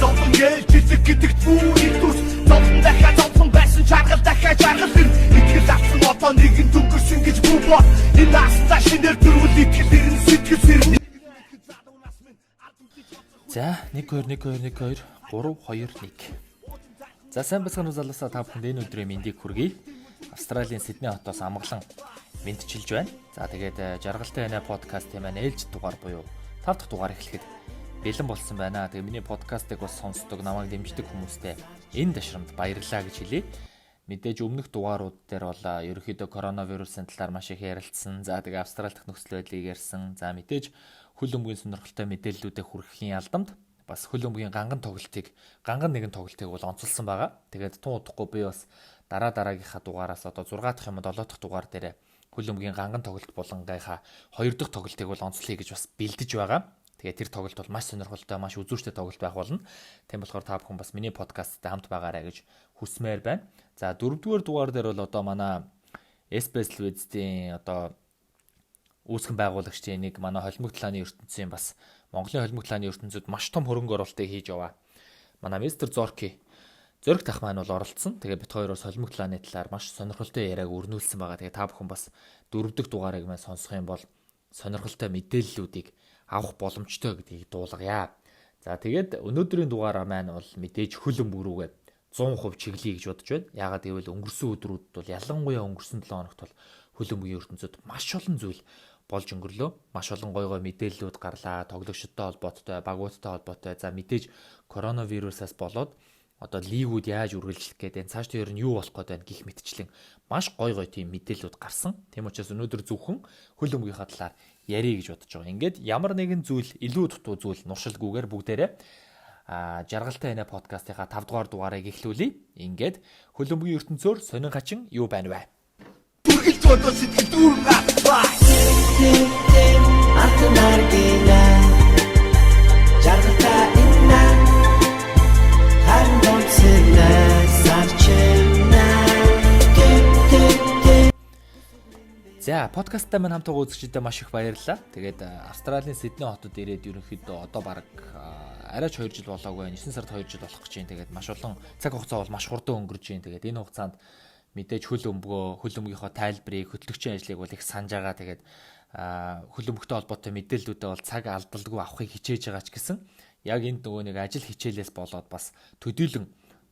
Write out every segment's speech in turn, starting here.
зовлон гээл жижиг гэдэг түүний төс зовлон дахиад зовлон байсан чаргал дахиад чаргал итгэл авсан одоо нэгэн дүнгэрсэн гэж бүү бод энэ наастаа шинээр дөрвөл итгэл ирэн сэтгэл сэрнэ. За 1 2 1 2 1 2 3 2 1. За сайн бацхан залуусаа та бүхэнд энэ өдрийн мэндийг хүргэе. Австралийн Сидней хотоос амгалан мэдчилж байна. За тэгээд жаргалтай байна подкастын маань ээлж дугаар буюу 5 дахь дугаар эхлэхэд бэлэн болсон байна. Тэгээд миний подкастыг бас сонсдог, намайг дэмждэг хүмүүстээ энэ ташрамд баярлалаа гэж хэлье. Мэдээж өмнөх дугаарууд дээр бол ерөнхийдөө коронавирусын талаар маш их ярилцсан. За тэгээд Австрали дахь нөхцөл байдлыг ярьсан. За мэдээж хөлбөмбөгийн сонирхолтой мэдээллүүдэд хүрэхийн алдамд бас хөлбөмбөгийн ганган нэгэн тоглолтыг бол онцолсон байгаа. Тэгээд тун удахгүй би бас дараагийнхаа дугаараас одоо 6 дахь юм уу 7 дахь дугаар дээр хөлбөмбөгийн ганган тоглолт болонгийнхаа 2 дахь тоглолтыг бол онцлоё гэж бас бэлдэж байгаа. Тэгээд тэр тоглолт бол маш сонирхолтой, маш үзүүртэй тоглолт байх болно. Тийм болохоор та бүхэн бас миний подкасттай хамт байгаарай гэж хүсмээр байна. За 4-р дугаар дээр бол одоо манай SBS Lewis-ийн одоо үүсгэн байгуулагчдын нэг манай холимог талааны ертөнцийн бас Монголын холимог талааны ертөнцид маш том хөрөнгө оруулалтыг хийж яваа. Манай мистер Зорки Зориг дахь маань бол оролцсон. Тэгээ бид хоёроос холимог талааны талаар маш сонирхолтой яриаг өрнүүлсэн байгаа. Тэгээ та бүхэн бас 4 дахь дугаарыг маань сонсох юм бол сонирхолтой мэдээллүүдийг авах боломжтой гэдгийг дуулгая. За тэгээд өнөөдрийн дугаараа маань бол мэдээж хөлбөмбөг рүүгээ 100% чиглэе гэж бодож байна. Яагаад гэвэл өнгөрсөн өдрүүдэд бол ялангуяа өнгөрсөн 7 хоногт бол хөлбөмбөгийн ертөнцид маш олон зүйл болж өнгөрлөө. Маш олон гой мэдээллүүд гарлаа. Тоглогчтой холбоотой, багуудтай холбоотой. За мэдээж коронавирусаас болоод одоо лигүүд яаж үргэлжлэх гэдэг, цааш дээр нь юу болох гээд байна гэх мэтчлэн маш гой тийм мэдээллүүд гарсан. Тийм учраас өнөөдөр зөвхөн хөлбөмбөгийнхаа талаар ярих гэж бодож байгаа. Ингээд ямар нэгэн зүйл, илүү дутуу зүйл нуршилгүйгээр бүгдээрээ жаргалтай байна подкастынхаа 5 дугаар дугаарыг эхлүүлье. Ингээд хөлбөмбөгийн ертөнцөөр сонин хачин юу байна вэ? Үргэлж бодож сэтгэл дүүрэн авлаа. Жаргалтай инна За подкасттай маань хамтаа үзэгчдэд маш их баярлалаа. Тэгээд Австралийн Сидней хотод ирээд ерөнхийдөө одоо баг арайч 2 жил болоогүй, 9 сард 2 жил болох гэж байна. Тэгээд маш олон цаг хугацаа бол маш хурдан өнгөрч байна. Тэгээд энэ хугацаанд мэдээж хөлбөмбөгийнхөө тайлбарыг, хөтлөгчийн ажлыг бол их санаж байгаа. Тэгээд хөлбөмбөгтэй холбоотой мэдээллүүдээ бол цаг алдалгүй авахыг хичээж байгаа ч гэсэн яг энд нөгөө нэг ажил хичээлээс болоод бас төдийлөн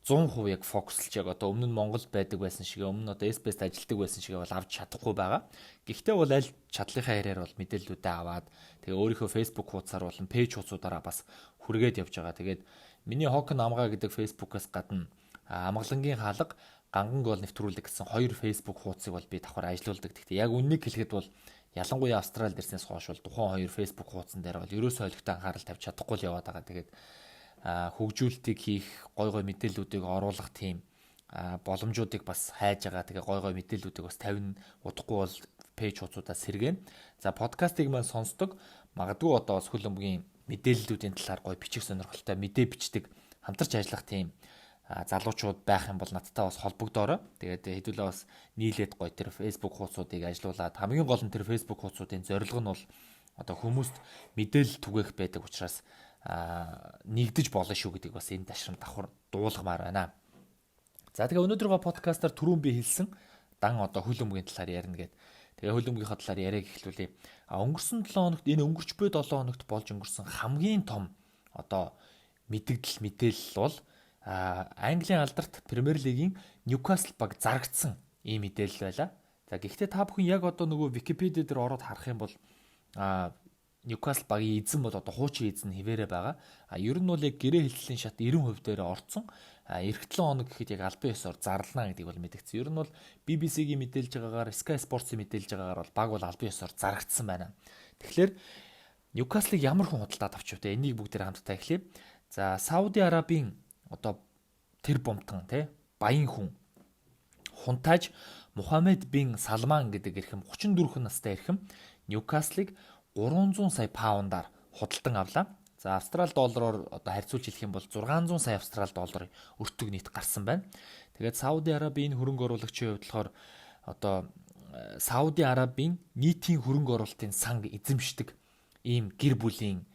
100% яг фокуслж яг одоо өмнө нь Монголд байдаг байсан шиг, өмнө нь одоо SBS-д ажилладаг байсан шиг бол авч чадахгүй байгаа. Гэхдээ бол аль чадлынхаа хэрээр бол мэдээллүүдээ аваад тэгээ өөрийнхөө Facebook хуудасаар болон пэйж хуудасаараа бас хүргээд явж байгаа. Тэгээд миний Хокон амгаа гэдэг Facebook-аас гадна амгалангийн хаалга ганган гол нэвтрүүлэг гэсэн 2 Facebook хуудсыг бол би давхар ажилуулдаг. Гэхдээ яг үннийг хэлэхэд бол ялангуяа Австралид ирснээс хойш бол тухайн 2 Facebook хуудсан дээр бол ерөөсөө олигтой анхаарал тавьж чадахгүй л яваад байгаа. Тэгээд хөгжүүлэлтийг хийх, гой мэдээллүүдийг оруулах тийм боломжуудыг бас хайж байгаа. Тэгээ гой мэдээллүүдийг бас тавина. Удахгүй бол пэйж хуудасудаас сэргэн. За подкастыг маань сонсдог. Магадгүй одоо бас хөлбөмбөгийн мэдээллүүдийн талаар гой бичих сонирхолтой мэдээ бичдэг, хамтарч ажиллах тийм залуучууд байх юм бол надтай бас холбогдоорой. Тэгээд хэдүүлээ бас нийлээд гой тэр Facebook хуудсуудыг ажилуулад хамгийн гол нь тэр Facebook хуудсуудын зорилго нь бол одоо хүмүүст мэдээлэл түгээх байдаг учраас нэгдэж болно шүү гэдгийг бас энэ ташрам давхар дуулгамаар байна. За тэгээ өнөөдрийнхөө подкастаар түрүүн би хэлсэн дан одоо хөлбөмбөгийн талаар ярина гэд. Тэгээ хөлбөмбөгийнхаа талаар яриаг эхлүүлье. Өнгөрсөн 7 хоногт энэ өнгөрч буй 7 хоногт болж өнгөрсөн хамгийн том одоо мэдээлэл бол Английн алдарт Премьер Лигийн Ньюкасл баг зарагдсан ийм мэдээлэл байлаа. За гэхдээ та бүхэн яг одоо нөгөө Википедиа дээр ороод харах юм бол Ньюкасл багийн эзэн бол одоо хуучин эзэн хэвээрээ байгаа. Ер нь бол яг гэрээ хэлтлийн шат 90% дээр орцсон. Эх 7 хоног гэхэд яг албан ёсоор зарлана гэдгийг бол мэдгдсэн. Ер нь бол BBC-гийн мэдээлж байгаагаар, Sky Sports-ийн мэдээлж байгаагаар бол баг бол албан ёсоор зарагдсан байна. Тэгэхээр Ньюкаслыг ямар хүн худалдаад авч вэ? Энийг бүгдээр хамтдаа эхлэе. За Сауди Арабын одоо тэр бомтон баян хүн хунтааж Мухаммед бин Салман гэдэг эрхэм 34 настай эрхэм Ньюкаслыг 300 сая паундаар худалдан авлаа. За австрал доллараар одоо харьцуулж хэлэх юм бол 600 сая австрал долларын өртөг нийт гарсан байна. Тэгээд Сауди Арабын хөрөнгө оруулагчийн хувьд болохоор одоо Сауди Арабын нийтийн хөрөнгө оруулалтын санг эзэмшдэг ийм гэр бүлийн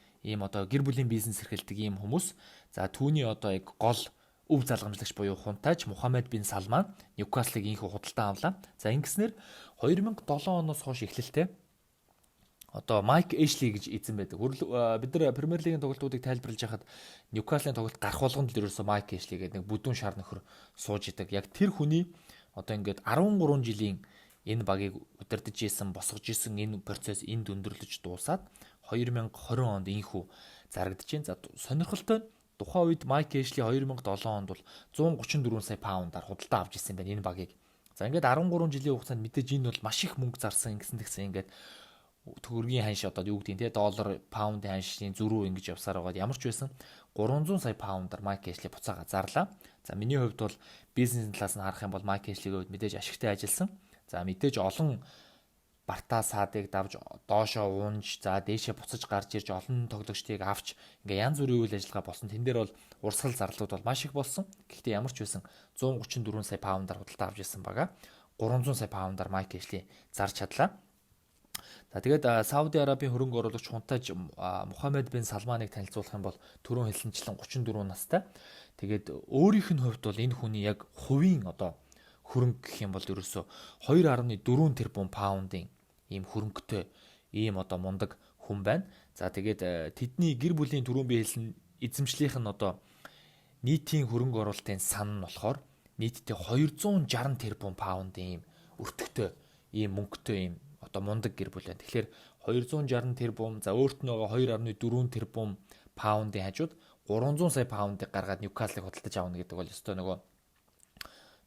бизнес эрхэлдэг ийм хүмүүс. За түүний одоо яг гол өв залгамжлагч буюу хунтайч Мухаммед бин Салман Ньюкаслыг инхүү худалдан авлаа. За ингэснээр 2007 оноос хойш эхлэлтэй одоо Майк Эшли гэж эзэн байдаг. Бид нар Премьер Лигийн тоглолтуудыг тайлбарлаж байхад Ньюкаслийн тоглолт гарах болгонд л ерөөсөө Майк Эшли гэдэг нэг бүдүүн шар нөхөр сууж идэг. Яг тэр хүний одоо ингээд 13 жилийн энэ багийг удирдах ийсэн, босгож ийсэн энэ процесс энд өндөрлөж дуусаад 2020 онд инхүү зарагдаж байна. За сонирхолтой нь тухайн үед Майк Эшли 2007 онд бол 134 сая паундаар худалдан авч ирсэн байна энэ багийг. За ингээд 13 жилийн хугацаанд мэдээж энэ бол маш их мөнгө зарсан ингэсэн тэгсэн ингээд төгрөгийн ханш одоо юу гэдэг нь те доллар, паундын ханшийн зөрүү ингэж явсаар байгаад ямар ч байсан 300 сая паундаар Майк Эшли буцаа газаарлаа. За миний хувьд бол бизнесийн талаас нь харах юм бол Майк Эшлигийн хувьд мэдээж ашигтай ажилласан. За мэдээж олон бартаа саадыг давж доошоо уунж за дээшээ буцаж гарч ирж олон тоглогчдыг авч ингээ янз бүрийн үйл ажиллагаа болсон. Тэн дээр бол урсгал зарлууд бол маш их болсон. Гэхдээ ямар ч байсан 134 сая паундаар худалдаа авч ирсэн байгаа. 300 сая паундаар Майк Эшли зарж чадлаа. За тэгээд Сауди Арабын хөрөнгө оруулагч хунтайч Мухаммед бин Салманыг танилцуулах юм бол түрүүн хэлсэнчлэн 34 настай. Тэгээд өөрийнх нь хувьд бол энэ хүний яг хувийн одоо хөрөнгө гэх юм бол ерөөсөө 2.4 тэрбум паундын ийм хөрөнгөтэй ийм одоо мундаг хүн байна. За тэгээд тэдний гэр бүлийн түрүүн би хэлсэн эзэмшлийнх нь одоо нийтийн хөрөнгө оруулалтын сан нь болохоор нийтдээ 260 тэрбум паундын ийм өртөгтэй ийм мөнгөтэй ийм одоо мундаг гэр бүл байна. Тэгэхээр 260 тэрбум за өөрт нь байгаа 2.4 тэрбум паундын хажууд 300 сая паундыг гаргаад Ньюкаслыг худалдаж авна гэдэг бол өстой нөгөө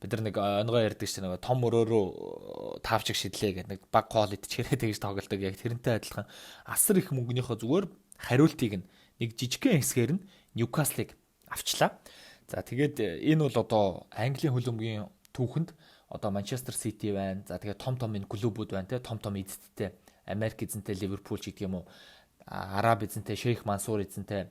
бид нар нэг онгоо ярьдаг чинь нөгөө том өрөөрөө таавчиг шидлээ гэдэг нэг баг хоол идчихээрээ тэгж тоглодог. Яг тэрнтэй адилхан асар их мөнгөнийхөө зүгээр хариултыг нэг жижигхэн хэсгээр нь Ньюкаслыг авчлаа. За тэгээд энэ бол одоо Английн хөлбөмбөгийн түүхэнд одоо Манчестер Сити байна. За тэгээд том энэ клубүүд байна те том эзэнтэй Америк эзэнтэй Ливерпул ч гэдэг юм уу. Араб эзэнтэй Шейх Мансуур эзэнтэй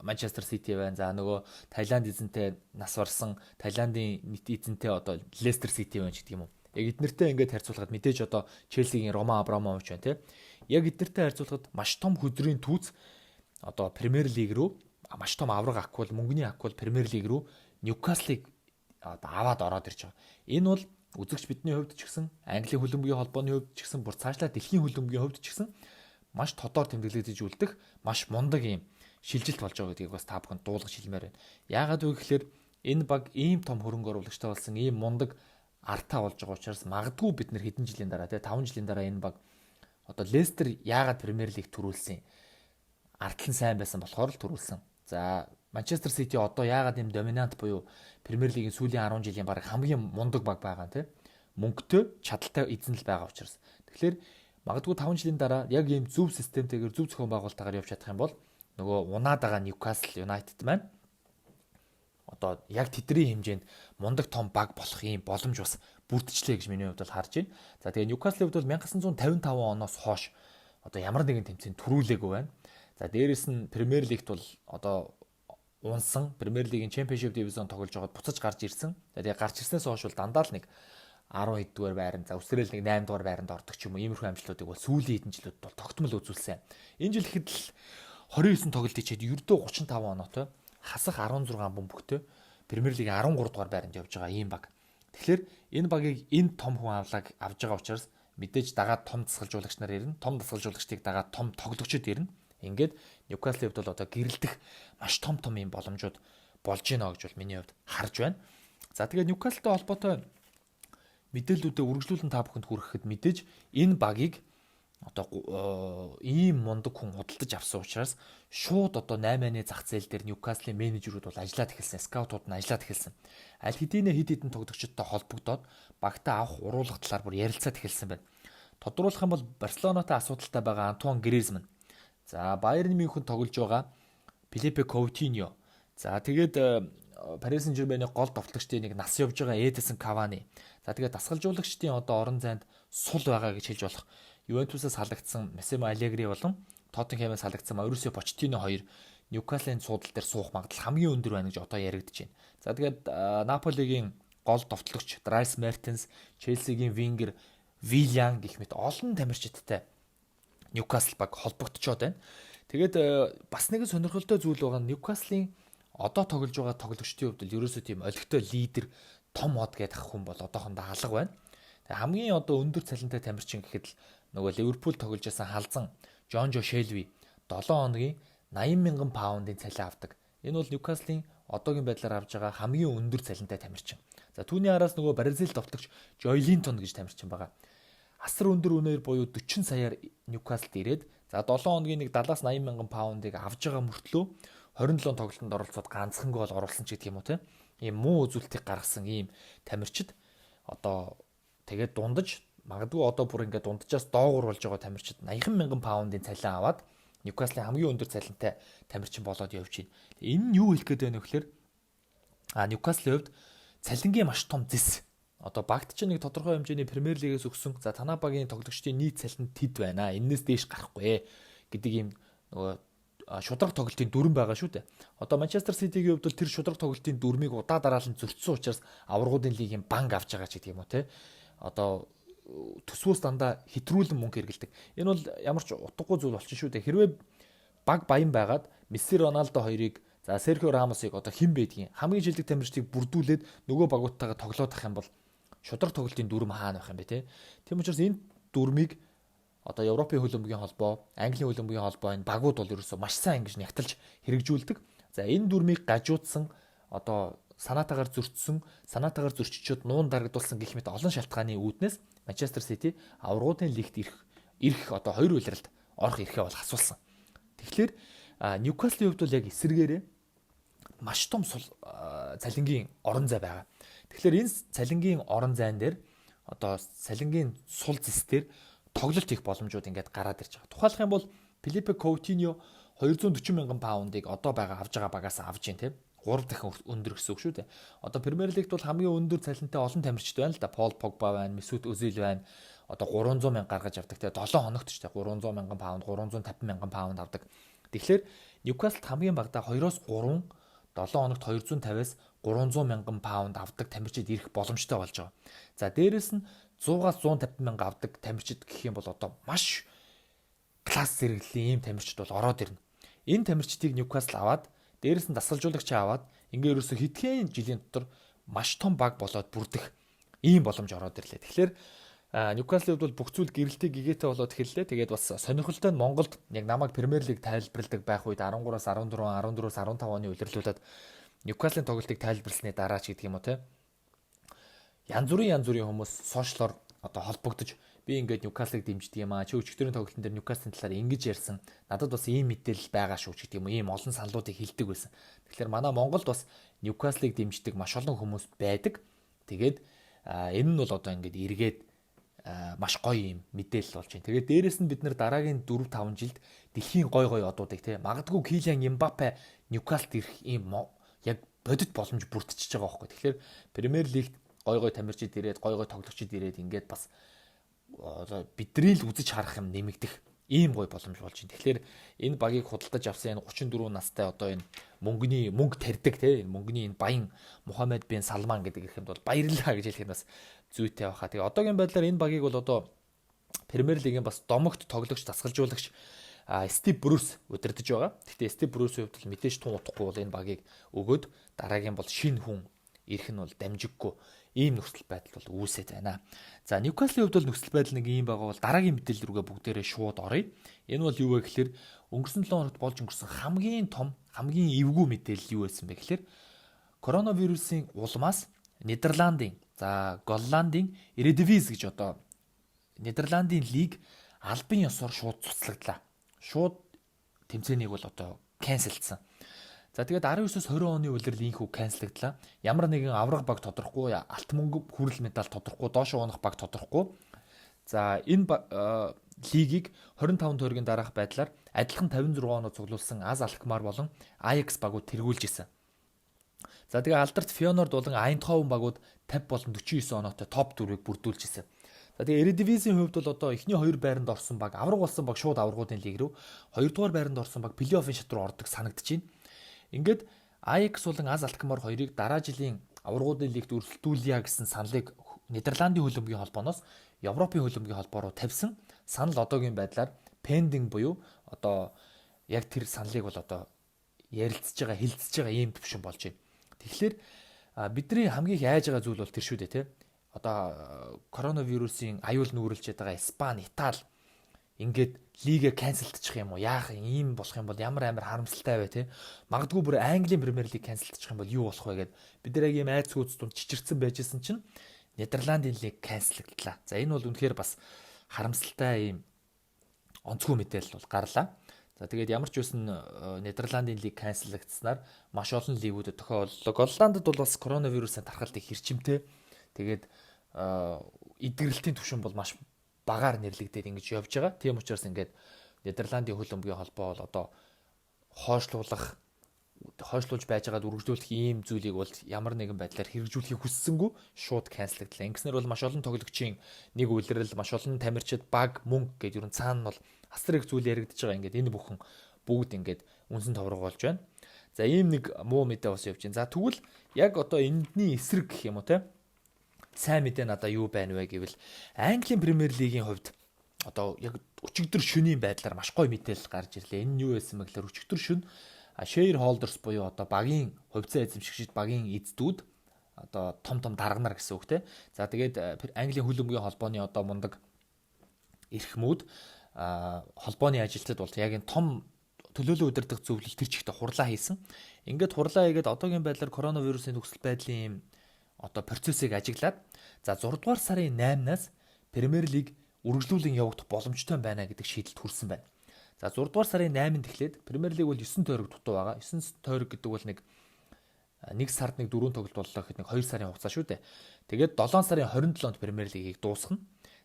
Манчестер Сити байна. За нөгөө Таиланд эзэнтэй нас барсан Таиландын эзэнтэй одоо Лестер Сити байна ч гэдэг юм уу. Яг эднэртэй ингээд харьцуулахад мэдээж одоо Челсигийн Рома Абрамович байна те. Яг эднэртэй харьцуулахад маш том хөдрийн түүц одоо Премьер Лиг рүү маш том авраг аквал мөнгөний аквал Премьер Лиг рүү Ньюкаслыг аваад ороод ирж байгаа. Энэ бол үзэгч бидний хувьд ч гэсэн Английн хөлбөмбөгийн холбооны хувьд ч гэсэн бүр цаашлаа дэлхийн хөлбөмбөгийн хувьд ч гэсэн маш тодор тэмдэглэгдэж үлдэх маш мундаг юм шилжилт болж байгаа гэдгийг бас та бүхэнд дуулгаж хэлмээр байна. Яагаад вэ гэхээр энэ баг ийм том хөрөнгө оруулагчтай болсон ийм мундаг артаа болж байгаа учраас магадгүй бид нэр хэдэн жилийн дараа 5 жилийн дараа энэ баг одоо Лестер яагаад Премьер Лиг төрүүлсэн артлан сайн байсан болохоор л төрүүлсэн. За Манчестер Сити одоо яагаад юм доминант буюу Премьер Лигийн сүүлийн 10 жилийн баг хамгийн мундаг баг байгаа тийм мөнгөтэй чадaltaй эзэн л байгаа учраас. Тэгэхээр магадгүй 5 жилийн дараа яг ийм зөв системтэйгээр зөв зохион байгуулалтаагаар явж чадах юм бол нөгөө унаад байгаа Ньюкасл Юнайтед маань одоо яг тэдний хэмжээнд мундаг том баг болох ийм боломж бас бүрдчихлээ гэж миний хувьд бол харж байна. За тэгээ Ньюкаслын хувьд бол 1955 оноос хойш одоо ямар нэгэн тэмцээнд төрүүлээгүй байна. За дээрэс нь Премьер Лигт бол одоо унсан Премьер Лигийн Championship Division тоглож байгаад буцаж гарч ирсэн. Тэгээ гарч ирснээс хойш бол дандаа л нэг 10 дугаар байранд за өсрөөл нэг 8 дугаар байранд ордог ч юм уу. Иймэрхүү амжилтуудыг бол сүүлийн хэдэн жилүүд бол тогтмол үзүүлсэн. Энэ жил ихэд л 29 тоглолт хийчихэд ердөө 35 оноотой хасах 16 бөмбөгтэй Премьер Лигийн 13 дугаар байранд явж байгаа ийм баг. Тэгэхээр энэ багийг энэ том хүн авж байгаа учраас мэдээж дагаад том дасгалжуулагч нар ирнэ. Том дасгалжуулагчдыг дагаад том тоглогчид ирнэ. Ингээд Ньюкаслын хувьд бол одоо гэрэлтэх маш том юм боломжууд болж гинэ гэж бол миний хувьд харж байна. За тэгээд Ньюкаслтай холбоотой мэдээллүүдэд үргэлжлүүлэн та бүхэнд хүрэхэд мэдээж энэ багийг одоо ийм мундаг хүн худалдаж авсан учраас шууд одоо 8-8 зах зээл дээр Ньюкаслын менежерүүд бол ажиллаад эхэлсэн, скаутууд нь ажиллаад эхэлсэн. Аль хэдийнэ хэд хэдэн тоглогчдод холбогдоод багтаа авах уруулах талаар бүр ярилцаад эхэлсэн байна. Тодруулах юм бол Барселонатай асуудалтай байгаа Антуан Гризман. За Байерн Мюнхен тоглож байгаа Филиппе Коутиньо. За тэгээд Парис Сен-Жермейний гол товтлогчдын нэг нас явж байгаа Эдисон Кавани. За тэгээд дасгалжуулагчдын одоо орон зайд сул байгаа гэж хэлж болох Ювентусаас халагдсан Массимо Аллегри болон Тоттенхэмээс халагдсан Маурисио Почтино хоёр Ньюкаслын суудал дээр суух магадлал хамгийн өндөр байна гэж одоо яригдж байна. За тэгээд Наполигийн гол товтлогч Драйс Мертенс, Челсигийн вингер Вильян гэх мэт олон тамирчидтай Ньюкасл баг холбогдчиход байна. Тэгээд бас нэг сонирхолтой зүйл байгаа нь Ньюкаслийн одоо тоглож байгаа тоглогчдын хувьд л ерөөсөө тийм олигтой лидер том од гэдэг хүн бол одоохондоо алга байна. Тэгээ хамгийн одоо өндөр цалинтай тамирчин гэхэд л нөгөө Ливерпул тоглож байсан халзан Жонжо Шелви 7 хоногийн 80 мянган паундын цалин авдаг. Энэ бол Ньюкаслийн одоогийн байдлаар авж байгаа хамгийн өндөр цалинтай тамирчин. За түүний араас нөгөө Бразил товтлогч Жойлинтон гэж тамирчин байгаа. Асар өндөр үнээр буюу 40 саяар Ньюкаслд ирээд за 7 хоногийн нэг 70-80 мянган паундыг авж байгаа мөртлөө 27 тоглолтод оролцоод ганцхан гол оруулсан ч гэдэг юм уу те. Ийм муу үзүүлэлтийг гаргасан ийм тамирчид одоо тэгээд дундаж магадгүй одоо бүр ингээд дунджаас доогуур болж байгаа тамирчид 80 мянган паундын цалин аваад Ньюкаслийн хамгийн өндөр цалинтай тамирчин болоод явж байна. Энэ нь юу хэлэх гээд байна вэ гэхээр Ньюкаслийн хувьд цалингийн маш том зэс. Одоо багт чинь нэг тодорхой хэмжээний Премьер лигээс өгсөн. За танаа багийн тоглогчдын нийт цалин тэд байна. Эннээс дээш гарахгүй гэдэг ийм нөгөө шудраг тоглолтын дүрэн байгаа шүү дээ. Одоо Манчестер Ситигийн хувьд бол тэр шудраг тоглолтын дүрмийг удаа дараалан зөрчсөн учраас аваргуудын лигийн банк авч байгаа ч гэдэг юм уу те. Одоо төсвөөс дандаа хэтрүүлэн мөнгө хэрэгэлдэг. Энэ бол ямар ч утгагүй зүйл болчихно шүү дээ. Хэрвээ баг баян байгаад Месси, Роналдо хоёрыг за Серхио Рамосыг одоо хэн байдгийг хамгийн жилдэг тамирчдыг бүрдүүлээд нөгөө багуудтайгаа тоглоод ах юм бол шудраг тоглолтын дүрм хаана байх юм бэ те. Тийм учраас энэ дүрмийг одоо Европын хөлбөмбөгийн холбоо, Английн хөлбөмбөгийн холбоо энэ багууд бол ерөөсөө маш сайн ингэж нягтлж хэрэгжүүлдэг. За энэ дүрмийг гажуудсан одоо санаатаагаар санаатаагаар зөрчичөд нуун дарагдуулсан гэх мэт олон шалтгааны үүднээс Манчестер Сити аваргуудын лигт ирэх одоо хоёр улиралд орох эрхээ бол асуулсан. Тэгэхээр Ньюкаслийн хувьд бол яг эсэргээрээ маш том цалингийн орон зай байгаа. Тэгэхээр энэ цалингийн орон зайн дээр одоо цалингийн сул зэс дээр тоглолт хийх боломжууд ингээд гараад ирж байгаа. Тухайлх юм бол Филиппе Коутиньо 240 мянган паундыг одоо авж байгаа багаас авж гин тийм 3 дахин өндөр гэсэн үг шүү дээ. Одоо Премьер лигт бол хамгийн өндөр цалинтай олон тамирчид байна л да. Пол Погба байна, Месут Өзил байна. Одоо 300 мянга гаргаж авдаг тийм 7 хоногт ч тийм 300 мянган паунд, 350 мянган паунд авдаг. Тэгэхээр Ньюкаслд хамгийн багадаа 2-3 7 хоногт 250-аас 300 мянган паунд авдаг тамирчид ирэх боломжтой болж байгаа. За дээрэс нь 100-аас 150 мянга авдаг тамирчид гэх юм бол одоо маш класс зэрэглэлийн ийм тамирчид бол ороод ирнэ. Энэ тамирчдыг Ньюкасл аваад дээрэс нь дасгалжуулагч аваад ингээ ерөөсө хэдхэн жилийн дотор маш том баг болоод бүрдэх ийм боломж ороод ирлээ. Тэгэхээр Ньюкаслийн хувьд бол бүх зүйл гэрэлтэй гэгээтэй болоод эхэллээ. Тэгээд бас сонирхолтой нь Монголд яг намайг Премьер лиг тайлбарладаг байх үед 13-аас 14, 14-өөс 15 оны улирлуулад Ньюкаслийн тоглолтыг тайлбарласны дараа ч гэдэг юм уу те. Янз бүрийн хүмүүс сошиалор одоо холбогдож би ингээд Ньюкаслыг дэмждэг юм аа. Чи өчигдөрийн тоглолтын дээр Ньюкаслийн талаар ингэж ярьсан. Надад бас ийм мэдээлэл байгаа шүү гэдэг юм уу. Ийм олон саналуудыг хэлдэг байсан. Тэгэхээр манай Монголд бас Ньюкаслыг дэмждэг маш олон хүмүүс байдаг. Тэгээд энэ нь бол одоо ингээд эргээд маш гоё юм мэдээлэл болж байна. Тэгээд дээрэс нь бид нэр дараагийн 4-5 жилд дэлхийн гой одуудыг те магадгүй Килиан Мбаппе Ньюкаслд ирэх ийм яг бодит боломж бүрдчихэж байгаа байхгүй. Тэгэхээр Премьер лигт гой тамирчид ирээд гой тоглогчид ирээд ингээд бас бидний л үзэж харах юм нэмэгдэх ийм гой боломж болж байна. Тэгэхээр энэ багийг худалдаж авсан энэ 34 настай одоо энэ мөнгө тарьдаг те мөнгөний энэ баян Мухаммед бин Салман гэдэг ихэнд бол баярлалаа гэж хэлэх нь бас зүйтэй байхаа. Тэгээ одоогийн байдлаар энэ багийг бол одоо Премьер лигийн бас домогт тоглогч дасгалжуулагч Стив Брюс удирдах байгаа. Гэхдээ Стив Брюсийн хувьд мэдээж тун утахгүй бол энэ багийг өгөөд дараагийн бол шинэ хүн ирэх нь бол дамжиггүй ийм нөхцөл байдал бол үүсэж байна. За Ньюкаслийн хувьд бол нөхцөл байдал нэг ийм байгаа бол дараагийн мэдээлэл рүүгээ бүгдээрээ шууд оръё. Энэ бол юу вэ гэхээр өнгөрсөн 7 хоногт болж өнгөрсөн хамгийн том, хамгийн эвгүй мэдээлэл юу байсан бэ гэхээр коронавирусын улмаас Нидерландын, за Голландын Eredivisie гэж одоо Нидерландын лиг албан ёсоор шууд цуцлагдлаа. Шууд тэмцээнийг бол одоо канселдсан. За тэгээд 19-с 20 оны улирал инхүү канселдагдлаа. Ямар нэгэн авраг баг тодорохгүй, алт мөнгө хүрэл медаль тодорохгүй, доошо унах баг тодорохгүй. За энэ лигийг 25 тойргийн дараах байдлаар адилхан 56 оноо цуглуулсан Аз Алкмар болон Аякс багууд тэргүүлж исэн. За тэгээ алдарт Фьонорд болон Айнтховен багууд 50 болон 49 оноотой топ 4-ийг бүрдүүлж исэн. За тэгээ Eredivisie-ийн хувьд бол одоо эхний 2 байранд орсон баг, авраг болсон баг шууд аврагуудын лиг рүү, 2 дугаар байранд орсон баг плей-оффын шат руу ордог санагдаж байна. Ингээд Аякс болон Аз Алкмар хоёрыг дараа жилийн аврагуудын лигт өрсөлдүүлье гэсэн саналыг Нидерландын хөлбөмбөгийн холбооноос Европын хөлбөмбөгийн холбоо руу тавьсан. Санал одоогийн байдлаар pending буюу одоо яг тэр саналыг бол одоо ярилцж байгаа, хилцэж байгаа ийм төвшин болж байна. Тэгэхээр бидний хамгийн их айж байгаа зүйл бол тэр шүү дээ, тий. Одоо коронавирусын аюул нүүрэлж байгаа Испани, Итали ингээд лигээ канселдчих юм уу? Яах юм болох юм бол ямар амар харамсалтай бай, тий. Магадгүй бүр Английн Премьер Лиг канселдчих юм бол юу болох вэ гэд бид нар яг ийм айц сүүц дунд чичирсэн байжсэн чинь Нидерландын лиг канселдлаа. За энэ бол үнэхээр бас харамсалтай ийм онцгой мэдээлэл бол гарлаа. За тэгээд ямар ч үсэн Нидерландын лиг канселлагдсанаар маш олон лигүүдэд тохиоллоо. Голландд бол бас коронавирусын тархалтыг хэрчимтэй. Тэгээд эдгэрэлтийн түвшин бол маш багаар нэрлэгдээд ингэж явж байгаа. Тийм учраас ингээд Нидерландын хөлбөмбөгийн холбоо бол одоо хойшлуулж байж байгаад үргэлжлүүлэх ийм зүйлийг бол ямар нэгэн байдлаар хэрэгжүүлэхийг хүссэнгүй шууд канселлагдлаа. Ингэснээр бол маш олон тоглогчийн нэг үйлрэл, маш олон тамирчид, баг, мөнгө гэдэг ер нь цаана нь бол асар их зүйл яригдж байгаа. Ингээд энэ бүхэн бүгд ингээд үнсэн товрог болж байна. За ийм нэг муу мэдээ бас явж байна. За тэгвэл яг одоо эндний эсрэг гэх юм уу те? Сайн мэдээ надаа юу байна вэ гэвэл Английн Премьер Лигийн хувьд одоо яг өчигдөр шөнийн байдлаар маш гоё мэдээлэл гарч ирлээ. Энэ нь юу байсан бэ гэхээр өчигдөр шөнө shareholders буюу одоо багийн хувьцаа эзэмшигчид, багийн эздүүд одоо том дарганар гэсэн үг те. За тэгээд Английн хөлбөмбөгийн холбооны одоо мундаг эрхмүүд холбооны ажилтнууд бол яг энэ том төлөөлөл удирдах зөвлөл тэр чигтээ хурлаа хийсэн. Ингээд хурлаа хийгээд одоогийн байдлаар коронавирусын нөхцөл байдлын юм одоо процессыг ажиглаад за 6 дугаар сарын 8-наас Премьер Лиг үргэлжлүүлэн явагдах боломжтой байна гэдэг шийдэлд хүрсэн байна. За 6 дугаар сарын 8-нд эхлээд Премьер Лиг бол 9 тойрог дутуу байгаа. 9 тойрог гэдэг бол нэг сард 4 тоглолт боллоо гэхэд 2 сарын хугацаа шүү дээ. Тэгээд 7 сарын 27-нд Премьер Лигийг дуусгана.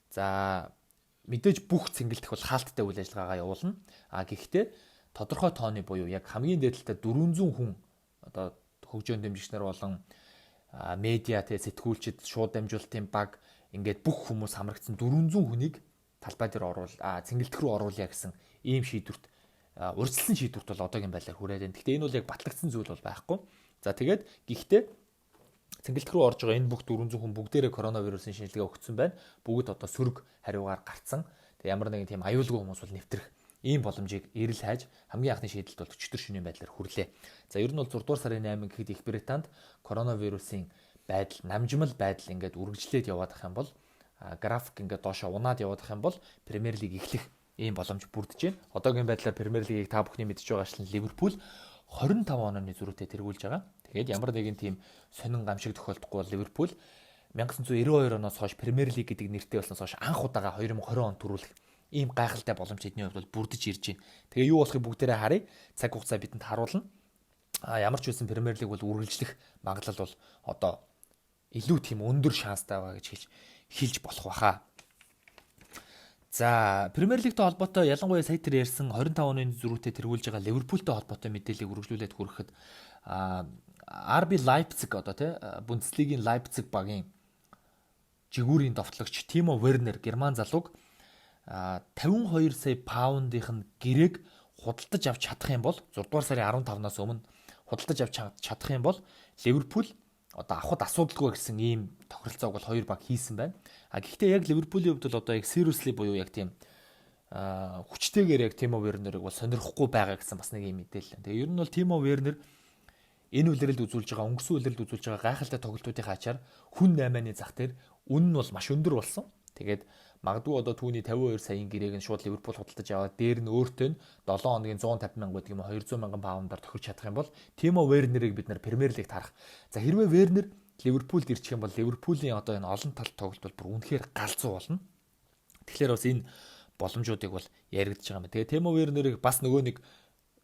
За мэдээж бүх цэнгэлдэх бол хаалттай үйл ажиллагаагаа явуулна. Гэхдээ тодорхой тооны буюу яг хамгийн дээдлэлтэй 400 хүн одоо хөгжөөн дэмжигчнэр болон медиа тэ сэтгүүлчид, шууд дамжуулалтын баг ингээд бүх хүмүүс хамрагдсан 400 хүнийг талбай дээр цэнгэлдэх рүү оруулъя гэсэн ийм шийдвэрт урьдчилсан шийдвэрт бол одоогийн байдлаар хүрээд байна. Гэхдээ энэ бол яг батлагдсан зүйл бол байхгүй. За тэгээд гэхдээ цэнгэлдэх рүү орж байгаа энэ бүх 400 хүн бүгдээрээ коронавирусын шинжилгээ өгсөн байна. Бүгд одоо сөрөг хариугаар гарцсан. Тэг ямар нэгэн тийм аюулгүй хүмүүс бол нэвтрэх ийм боломжийг эрэл хайж хамгийн анхны шийдэлд бол өчтөр шөнийн байдлаар хүрлээ. За ер нь бол 6 дугаар сарын 8 гэхэд Их Британд коронавирусын байдал, намжмал байдал ингээд үргэлжлээд яваад ах юм бол график ингээд доошоо унаад яваад ах юм бол Премьер Лиг эхлэх ийм боломж бүрдэж байна. Одоогийн байдлаар Премьер Лигийг та бүхний мэдж байгаачлан Ливерпул 25 онооны зөрүүтэй тэргүүлж байгаа. Тэгээд ямар нэгэн тийм сонин гамшиг тохиолдохгүй бол Ливерпул 1992 оноос хойш Премьер Лиг гэдэг нэртэй болсноос хойш анх удаага 2020 он төрүүлэх ийм гайхалтай боломж эдний хувьд бол бүрдэж ирж байна. Тэгээ юу болохыг бүгдээрээ харъя. Цаг хугацаа бидэнд харуулна. Ямар ч үсэн Премьер Лиг бол үргэлжлэх магадлал бол одоо илүү тийм өндөр шанстай байгаа гэж хэлж болох баха. За Премьер Лигтэй холбоотой ялангуяа сая тэр ярьсан 25 оны зөрүүтэй тэргүүлж байгаа Ливерпултэй холбоотой мэдээллийг үргэлжлүүлээд хүрэхэд RB Leipzig одоо тий Бундслигийн Leipzig багийн жигүүрийн довтлогч Тимо Вернер герман залууг 52 сая паундын гэрээг худалдаж авч чадах юм бол 6 дугаар сарын 15-наас өмнө худалдаж авч чадах юм бол Ливерпул одоо авахд асуудалгүй гэсэн ийм тохиролцоог бол хоёр баг хийсэн байна. Гэхдээ яг Ливерпулийн хувьд бол одоо яг seriously буюу яг тийм хүчтэйгээр яг Тимо Вернерыг бол сонирхгүй байгаа гэсэн бас нэг юм мэдээлэл. Тэгээ ер нь бол Тимо Вернер энэ үлрэлд үзүүлж байгаа, өнгөрсөн үлрэлд үзүүлж байгаа гайхалтай тоглолтуудын ачаар хүн 8-ны зах дээр үнэн нь бол маш өндөр болсон. Тэгээд магадгүй одоо түүний 52 саяын гэрээг нь шууд Ливерпул худалдаж аваад дээр нь өөртөө нь 7 хоногийн 150 мянга гэдэг юм 200 мянган паундаар тохирч чадах юм бол Тимо Вернерийг бид нар Премьер Лиг тарах. За хэрвээ Вернер Ливерпулд ирчих юм бол Ливерпулийн одоо энэ олон талт тоглолт бол бүр үнэхээр галзуу болно. Тэгэхээр бас энэ боломжуудыг бол яригдж байгаа юм. Тэгээ Тимо Вернерийг бас нөгөө нэг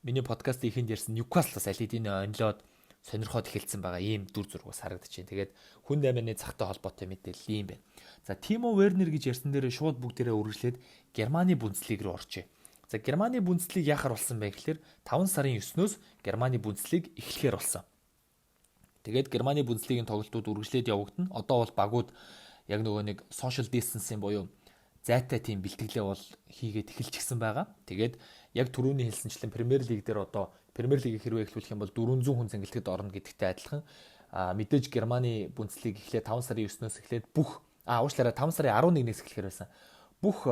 миний подкастын ихэнд ярьсан Ньюкаслаас аль хэдийн онлоод сонирхоод эхэлсэн байгаа ийм дүр зураг бас харагдаж байна. Тэгээд хүн 8-ны цагтай холбоотой мэдээлэл юм байна. За Тимо Вернер гэж ярьсан дээр шууд бүгдээрээ үргэлжлээд Германы Бундслиг рүү орчээ. За Германы Бундслиг яхаар болсон бэ гэхээр 5 сарын 9-өөс Германы Бундслиг эхлэхээр болсон. Тэгээд Германы Бундслигийн тоглолтууд үргэлжлээд явагдана. Одоо бол багууд яг нөгөө нэг social distancing буюу зайтай тийм бэлтгэлээ бол хийгээд эхэлчихсэн байгаа. Тэгээд яг түрүүний хэлсэнчлэн Премьер Лиг дээр одоо Премьер Лигийг хэрвээ эхлүүлэх юм бол 400 хүн цэнгэлтэд орно гэдэгтэй адилхан мэдээж Германы Бундслиг эхлээд 5 сарын 9-өөс эхлээд бүх уучлаарай 5 сарын 11-ээс эхлэхээр байсан. Бүх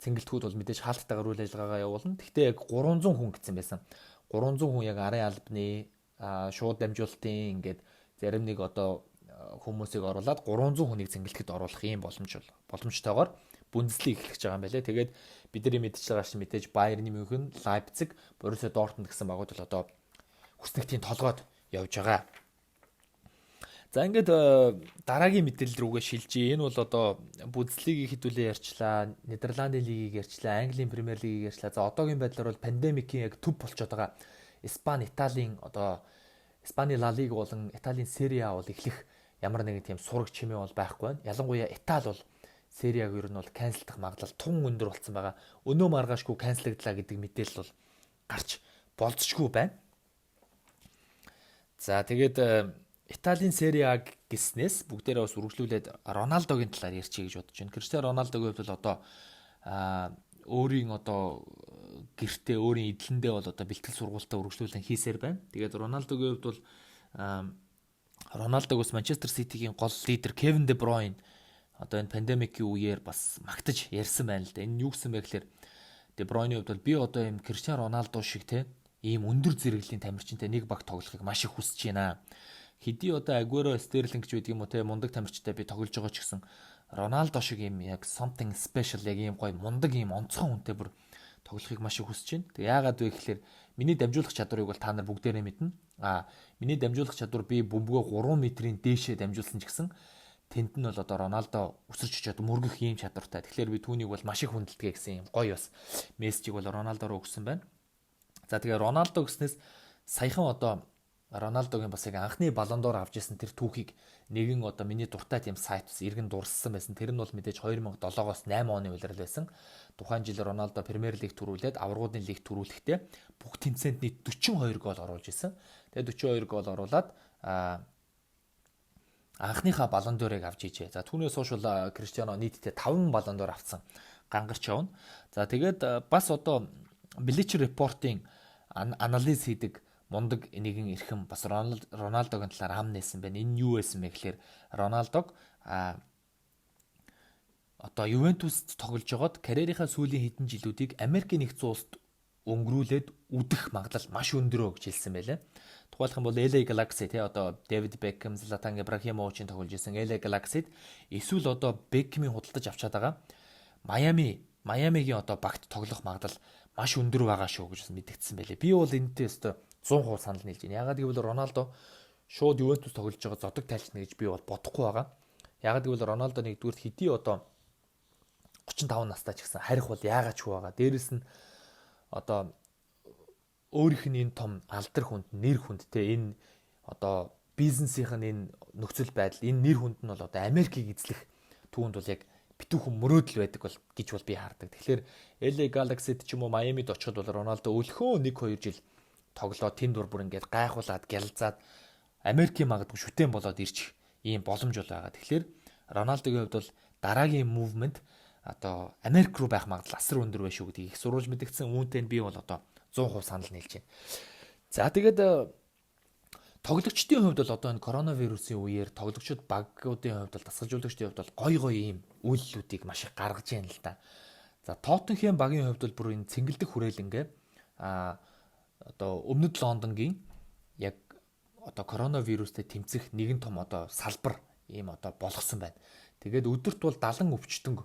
цэнгэлтгүүд бол мэдээж хаалттайгаар үйл ажиллагаагаа явуулна. Гэхдээ яг 300 хүн гэсэн байсан. 300 хүн яг арын албаны шууд дамжуулалтын ингээд зарим нэг одоо хүмүүсийг оруулаад 300 хүнийг цэнгэлтэд оруулах ийм боломжтойгоор Бундслиг эхлэж байгаа юм байлээ. Тэгээд бидний мэдж байгаа шиг мэдээж Байерны Мюнхен, Лайпциг, Боруссия Дортмунд гэсэн багууд бол одоо хүснэгтийн толгойд явж байгаа. За ингээд дараагийн мэдээлэл рүүгээ шилжиж. Энэ бол одоо Бундслигийг хэдүүлээ ярьчлаа, Нидерландын лигийг ярьчлаа, Английн Премьер лигийг ярьчлаа. За одоогийн байдлаар бол пандемикийн яг төв болчиход байгаа Испани, Италийн одоо Испани Ла Лиг болон Италийн Сери А бол эхлэх ямар нэгэн тийм сураг чимээ бол байхгүй байна. Ялангуяа Итали бол Сериаг ер нь бол канселдах магадлал тун өндөр болсон байгаа. Өнөө маргаашгүй канселагдлаа гэдэг мэдээлэл бол гарч болцшгүй байна. За тэгээд Италийн Сери А гэснээс бүгдээрээ бас үргэлжлүүлээд Роналдогийн талаар ярьчих гэж бодож байна. Криштиано Роналдогийн хувьд бол одоо өөрийн одоо гэртээ өөрийн эдлэндээ бол одоо бэлтгэл сургуультаа үргэлжлүүлэн хийсээр байна. Тэгээд Роналдогийн хувьд бол Роналдогоос Манчестер Ситигийн гол лидер Кевин Де Бройн одоо энэ пандемикийн үеэр бас магтаж ярьсан байна л да. Энэ юу гэсэн бэ гэхээр Де Бройны хувьд бол би одоо ийм Криштиано Роналдо шиг те ийм өндөр зэрэглэлийн тамирчинтай нэг баг тоглохыг маш их хүсэж байна. Хэдий одоо Агуэро, Стерлинг ч байдаг юм уу те мундаг тамирчтай би тоглож байгаа ч гэсэн Роналдо шиг ийм яг something special яг ийм гоё мундаг ийм онцгой хүнтэй бүр тоглохыг маш их хүсэж байна. Тэг яагаад вэ гэхээр миний дамжуулах чадварыг бол та нар бүгдээрээ мэднэ. Миний дамжуулах чадвар би бөмбөгөө 3 метрийн дээшээ дамжуулсан ч гэсэн тэнд нь бол одоо Роналдо өсөрч очиод мөргөх ийм чадвартай. Тэгэхээр би түүнийг бол маш их хүндэлдэг гэсэн юм гоё бас мессежийг бол Роналдо руу өгсөн байна. За тэгээ Роналдо гэснээс саяхан одоо Роналдогийн бас яг анхны баллон доор авч ирсэн тэр түүхийг нэгэн одоо миний дуртай тийм сайтс Эргэн дурссан байсан. Тэр нь бол мэдээж 2007-оос 8 оны улирал байсан. Тухайн жил Роналдо Премьер лиг төрүүлээд аврагуудын лиг төрүүлэхдээ бүх тэмцээнд нийт 42 гол оруулж исэн. Тэгээ 42 гол оруулаад анхныхаа баллон дорыг авч ижээ. За түүнээс хойш бол Криштиано нийтдээ 5 баллон дор авсан гангарч явна. За тэгээд бас одоо Bleach Report-ийн анализ хийдэг мундаг нэгэн эрхэм бас Роналдогийн талаар ам нээсэн байна. Энэ юу байсан бэ гэхээр Роналдог одоо Ювентуст тоглож байгаад карьерийнхаа сүүлийн хэдэн жилүүдийг Америкийн нэгдсэн улсад өнгөрүүлээд үдэх магадлал маш өндөрөө гэж хэлсэн байлаа. Тухайлх юм бол LA Galaxy тий одоо Дэвид Бекхэм, Златан Ибрахимовичийн тоглож исэн LA Galaxy-д эсвэл одоо Бекхэмийн худалдаж авчаад байгаа Майамигийн одоо багт тоглох магадлал маш өндөр байгаа шүү гэж мэдгдсэн байлээ. Би бол энэтэй өстой 100% санал нийлж байна. Ягаад гэвэл Роналдо шууд Ювентус тоглож байгаа зодог тайлчна гэж би бол бодохгүй байгаа. Ягаад гэвэл Роналдо нэгдүгээр хэдий одоо 35 настай ч гэсэн харих бол яагаад ч байгаа. Дээрэс нь одоо өөрийнх нь энэ том алдар хүнд, нэр хүндтэй энэ одоо бизнесийнх нь энэ нөхцөл байдал, энэ нэр хүнд нь бол одоо Америкийг эзлэх түүнд бол яг битүүхэн мөрөөдөл байдаг бол гэж бол би хардаг. Тэгэхээр LA Galaxy-д ч юм уу Майамид очиход бол Роналдо өлхөө 1-2 жил тоглоод тэнд бүр ингээд гайхуулаад гялзаад Америкийн магадгүй шүтэн болоод ирчих ийм боломж бол байгаа. Тэгэхээр Роналдогийн хувьд бол дараагийн мувмент одоо Америк руу байх магадлал асар өндөр байх шүү гэдгийг их сурвалж мэдгдсэн. Үүнтэй би бол одоо 100% санал нийлж байна. За тэгээд тоглогчдын хувьд бол одоо энэ коронавирусын үеэр тоглогчид багуудын хувьд бол дасгалжуулагчдын хувьд бол гой ийм үйлдэлүүдийг маш их гаргаж байна л да. За Тоттенхэм багийн хувьд бол бүр энэ цэнгэлдэх хүрээлэнгээ одоо өмнөд Лондонгийн яг одоо коронавирустэй тэмцэх нэгэн том одоо салбар ийм одоо болгосон байна. Тэгээд өдөрт бол 70 өвчтөнг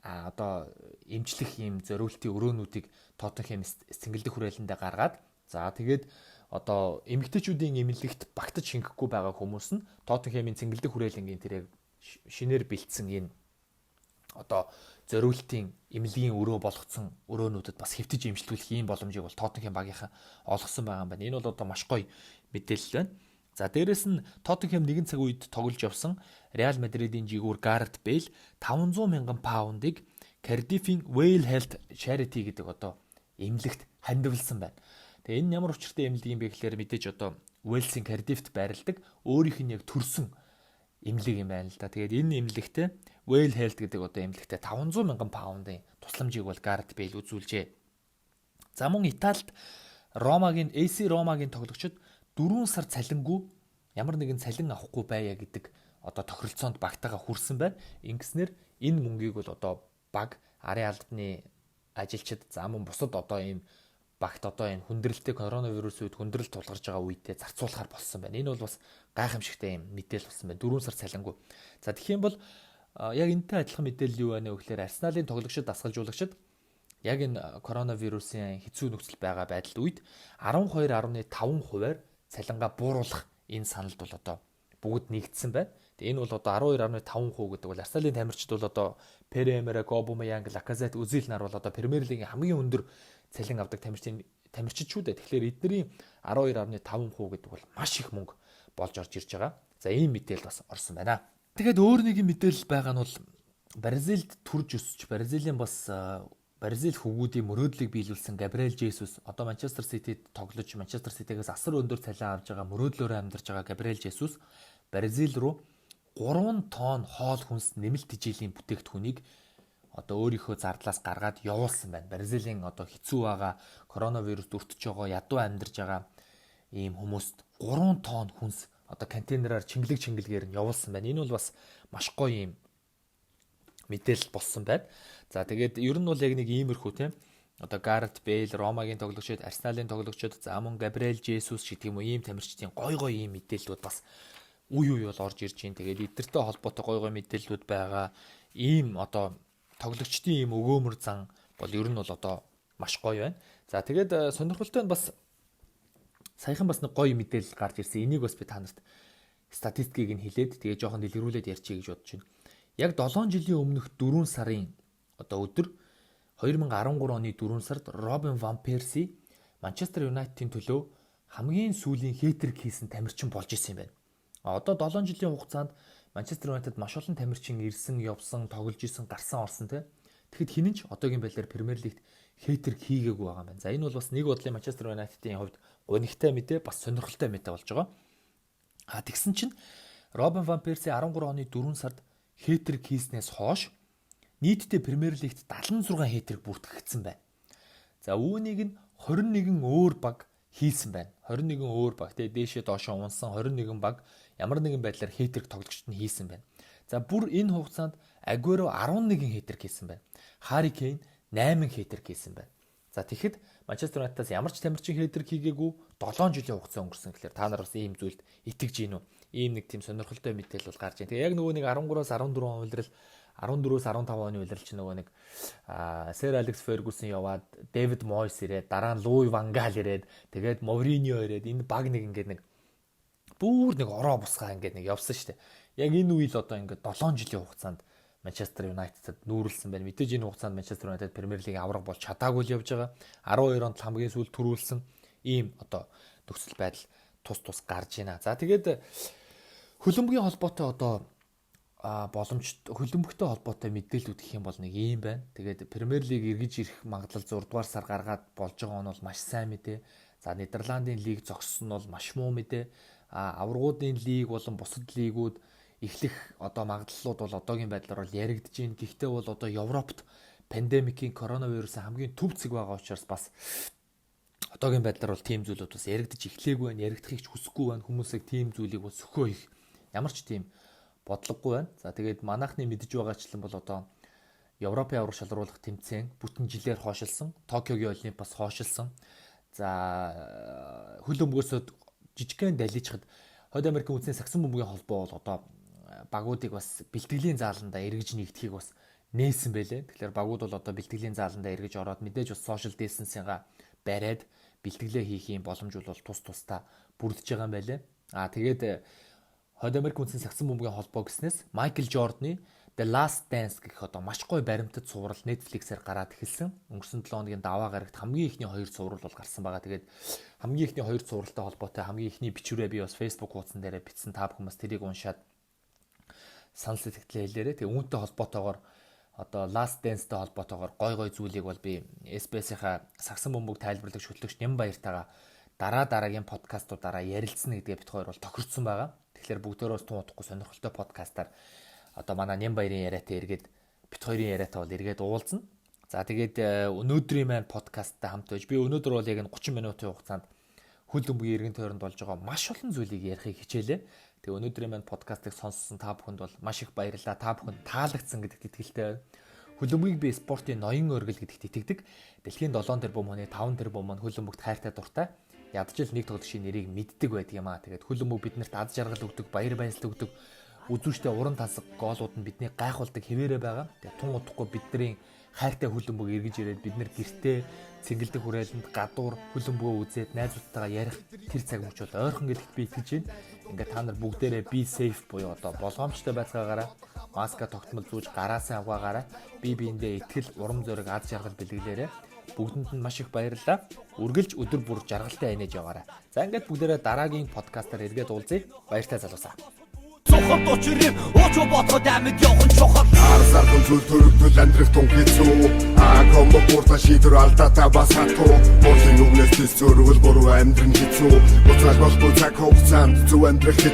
одоо эмчлэх ийм зориултын өрөөнүүдийг Тоттенхэм цэнгэлдэх хүрээлэндээ гаргаад за тэгээд одоо эмэгтэйчүүдийн эмнэлэгт багтаж шингэхгүй байгаа хүмүүс нь Тоттенхэмийн цэнгэлдэх хүрээлэнгийн тэр яг шинээр бэлдсэн энэ одоо зориултын эмнэлгийн өрөө болгоцсон өрөөнүүдэд бас хэвтэж эмчлүүлэх ийм боломжийг бол Тоттенхэм багийнхаа олгосон байгаа юм байна. Энэ бол одоо маш гоё мэдээлэл байна. За дээрэс нь Тоттенхэм нэгэн цаг үед тоглож явсан Реал Мадридын жигүүр Гарет Бейл 500 мянган паундыг Cardiff-ийн Whale Health Charity гэдэг одоо эмнэлэгт хандивлсан байна. Тэгээ энэ ямар учиртай эмнэлэг юм бэ гэхээр мэдээж одоо Уэльсийн Cardiff-т байрладаг өөрийнх нь яг төрсөн эмнэлэг юм байна л да. Тэгээд энэ эмнэлэгтээ Whale Health гэдэг одоо эмнэлэгтээ 500 мянган паундын тусламжийг бол Гарет Бейл үзүүлжээ. За мөн Италид Ромагийн AC Ромагийн тоглогчид 4 сар цалингүй ямар нэгэн цалин авахгүй байя гэдэг одоо тохиролцоонд багтаага хүрсэн байна. Ингэснээр энэ мөнгийг бол одоо баг арын албаны ажилчид за мөн бусад одоо ийм багт одоо энэ хүндрэлтэй коронавирус үед хүндрэл тулгарч байгаа үедээ зарцуулахар болсон байна. Энэ бол бас гайхамшигтай юм мэдээлэл болсон байна. 4 сар цалингүй. За тэгэх юм бол яг энэтэй адилхан мэдээлэл юу байна вэ гэхээр Арсеналын тоглогчид дасгалжуулагчид яг энэ коронавирусын хэцүү нөхцөл байгаа байдалд үед 12.5%-аар цалингаа бууруулах энэ саналд бол одоо бүгд нэгдсэн байна. Тэгээ энэ бол одоо 12.5% гэдэг бол Арсеналын тамирчид бол одоо Перемера, Гобумаянг, Лаказет, Үзил нар бол одоо Премьер лигийн хамгийн өндөр цалин авдаг тамирчид шүү дээ. Тэгэхээр эдний 12.5% гэдэг бол маш их мөнгө болж орж ирж байгаа. За ийм мэдээлэл бас орсон байна. Тэгээд өөр нэгэн мэдээлэл байгаа нь бол Бразилд төрж өсөж Бразилийн бас Бразил хөвгүүдийн мөрөөдлийг биелүүлсэн Габриэл Жесус одоо Манчестер Ситид тоглож Манчестер Ситигээс асар өндөр цалин авж байгаа мөрөөдлөөрөө амьдарч байгаа Габриэл Жесус Бразил руу 3 тонн хоол хүнс нэмэлт хичээлийн бүтээгдэхүүнийг одоо өөрийнхөө зардлаас гаргаад явуулсан байна. Бразилийн одоо хэцүү байгаа коронавирус өртөж байгаа ядуу амьдарч байгаа ийм хүмүүст 3 тонн хүнс одоо контейнераар чингэлгээр нь явуулсан байна. Энэ бол бас маш гоё юм мэдээлэл болсон байна. За тэгээд ер нь бол яг нэг иймэрхүү тийм одоо Гарет Бейл, Ромагийн тоглогчид, Арсеналын тоглогчид, за мөн Габриэл Жесус ч гэх юм уу ийм тамирчдын гой ийм мэдээллүүд бас үе бол орж ирж байна. Тэгээд эдгэртэй холбоотой гой мэдээллүүд байгаа. Ийм одоо тоглогчдын ийм өгөөмөр зан бол ер нь бол одоо маш гоё байна. За тэгээд сонирхолтой нь бас саяхан бас нэг гоё мэдээлэл гарч ирсэн. Энийг бас би та нарт статистикийг нь хэлээд тэгээд жоохон дэлгэрүүлээд ярьчих гэж бодож байна. Яг 7 жилийн өмнөх 4 сарын одоо өдөр 2013 оны 4 сард Робин ван Перси Манчестер Юнайтедийн төлөө хамгийн сүүлийн хет-трик хийсэн тамирчин болж исэн юм байна. Одоо 7 жилийн хугацаанд Манчестер Юнайтед маш олон тамирчин ирсэн, явсан, тоглож исэн, гарсан, орсон тийм. Тэгэхэд хинэн ч одоогийн байдлаар Премьер лигт хет-трик хийгээгүй байгаа юм байна. За энэ бол бас нэг бодлын Манчестер Юнайтедийн хувьд гонигтай мэдээ, бас сонирхолтой мэдээ болж байгаа. Тэгсэн чинь Робин ван Перси 13 оны 4 сард хет-трик хийснээс хойш нийтдээ Премьер лигт 76 хет-трик бүртгэгдсэн байна. За үүнийг нь 21 өөр баг хийсэн байна. 21 өөр баг тэгээ дээшээ доошоо унсан 21 баг ямар нэгэн байдлаар хет-трик тоглогчд нь хийсэн байна. За бүр энэ хугацаанд Агуэро 11 хет-трик хийсэн байна. Харри Кейн 8 хет-трик хийсэн байна. За тэгэхэд Манчестер Юнайтедаас ямар ч тамирчин хет-трик хийгээгүй 7 жилийн хугацаа өнгөрсөн гэхээр та нар бас ийм зүйлд итгэж гин үү? Ийм нэг тийм сонирхолтой мэдээлэл бол гарч байна. Тэгээ яг нөгөө нэг 13-аас 14 он улирал 14-өөс 15 оны улирал чи нөгөө нэг Сэр Алекс Фергюсон яваад Дэвид Мойс ирээд дараа нь Луи ван Гал ирээд тэгээд Мовриньо ирээд энэ баг нэг ингээд нэг бүр нэг ороо бусгаа ингээд нэг явсан шүү дээ. Яг энэ үйл одоо ингээд 7 жилийн хугацаанд Манчестер Юнайтедд нүүрлсэн байна. Мэдээж энэ хугацаанд Манчестер Юнайтед Премьер лигийн авраг болж чадаагүй л явж байгаа. 12 онд хамгийн сүүл төрүүлсэн ийм одоо нөхцөл байдал тус гарч байна. За тэгээд хөлбөмбөгийн холбоотой одоо хөлбөмбөгтэй холбоотой мэдээлэлүүд гэх юм бол нэг ийм байна. Тэгээд Премьер лиг эргэж ирэх магадлал 6 дугаар сар гаргаад болж байгаа нь бол маш сайн мэдээ. За Нидерландын лиг зогссон нь бол маш муу мэдээ. Аврагуудын лиг болон бусад лигүүд эхлэх одоо магадлалууд бол одоогийн байдлаар бол яригдж байна. Гэхдээ бол одоо Европт пандемикийн коронавирусын хамгийн төв зэг байгаа учраас бас одоогийн байдлаар бол тийм зүйлүүд бас яригдж эхлээгүй байна. Яригдахыг ч хүсэхгүй байна. Хүмүүсийг тийм зүйлийг бас сөхөө их ямар ч тийм бодлогогүй байна. За тэгээд манайхны мэдж байгаачлан бол одоо Европын авраг шалруулах тэмцээн бүтэн жилээр хойшилсан. Токиогийн Олимпиас хойшилсан. За хөлбөмбөгөөсөө жижигхэн далижхад Хойд Америкийн үндэсний сагсан бөмбөгийн холбоо бол одоо багуудыг бас бэлтгэлийн зааланда эргэж нэгдэхийг бас нээсэн байлээ. Тэгэхээр багууд бол одоо бэлтгэлийн зааланда эргэж ороод мэдээж бас social distancing-а бариад бэлтгэлээ хийх юм боломж бол тусдаа бүрдэж байгаа юм байлээ. Тэгээд Хойд Америк үндэсний сагсан бөмбөгийн холбоо гэснээс Майкл Жорданы The Last Dance гэх одоо маш гоё баримтат цуврал Netflix-ээр гараад эхэлсэн. Өнгөрсөн 7 хоногийн даваа гарагт хамгийн ихний 2 цуврал бол гарсан байгаа. Тэгээд хамгийн ихний 2 цувралтай холбоотой хамгийн ихний бичвэрээ би бас Facebook хуудсан дээрээ бичсэн. Та бүхэн бас тэрийг уншаад санал сэтгэлээ хэлээрэй. Тэгээ үүнтэй холбоотойгоор одоо Last Dance-тэй холбоотойгоор гой зүйлийг бол би SBS-ийнхаа сагсан бөмбөг тайлбарлагч хөтлөгч Ням баяртайгаа дараагийн подкастуудаараа ярилцсан гэдгээ бит хоёр бол тохирцсон байгаа. Тэгэхээр бүгдээрээ тун удахгүй сонирхолтой подкастаар одоо манай Ням баярын яриатай эргээд бит хоёрын яриатай бол эргээд уулзна. За тэгээд өнөөдрийн маань подкасттай хамт байж би өнөөдөр бол яг 30 минутын хугацаанд хөлбөмбөгийн эргэн тойронд болж байгаа маш олон зүйлийг ярихыг хичээлээ. Тэгээ өнөөдрийн маань подкастыг сонссон та бүхэнд бол маш их баярлалаа. Та бүхэнд таалагдсан гэдэгт итгэлтэй байна. Хөлбөмбөгийн би спортын ноён өргөл гэдэгт итгэдэг. Дэлхийн 7 тэрбум хүний 5 тэрбум маань хөлбөмбөгт хайртай дуртай. Ядчил нэг тоглогчийн нэрийг мэддэг байдаг юм аа. Тэгээд хөлбөмбөг биднэрт аз жаргал өгдөг, баяр баясгал өгдөг. Үзүүштэй уран тасаг гоолууд нь биднийг гайхуулдаг хэвээрээ байгаа. Тэгээд тун удахгүй бидний хайртай хөлбөмбөг эргэж ирээд бид нар гэртээ цэнгэлдэг хүрээлэнд гадуур хөлбөмбөгөө үзээд найзуудтайгаа ярих тэр цаг мөч бол ойрхон гэдэгт би итгэж байна. Ингээд та нар бүгдээрээ be safe буюу одоо болгоомжтой байцгаагаараа маска тогтмол зүүж гараасаа аваагаараа бие биендээ итгэл, урам зориг, аз жаргал бэлгэлээрээ бүгдэнд нь маш их баярлалаа. Үргэлж өдөр бүр жаргалтай инээж яваарай. За ингээд бүгдээрээ дараагийн подкастаар эргээд уулзъя. Баяртай залуусаа. Цохол очрим очо бодгод амьд явах чухал Арсархан зүйл төрөвдөл амьдрах тун хэцүү комбо бүрта шийдвэр алдаатай бас хатуу Буулийн үгнээс төс зөрвөл буруу амьдрын хэцүү Буцаал болохгүй цаг хугацаанд зөв амьдрах хэцүү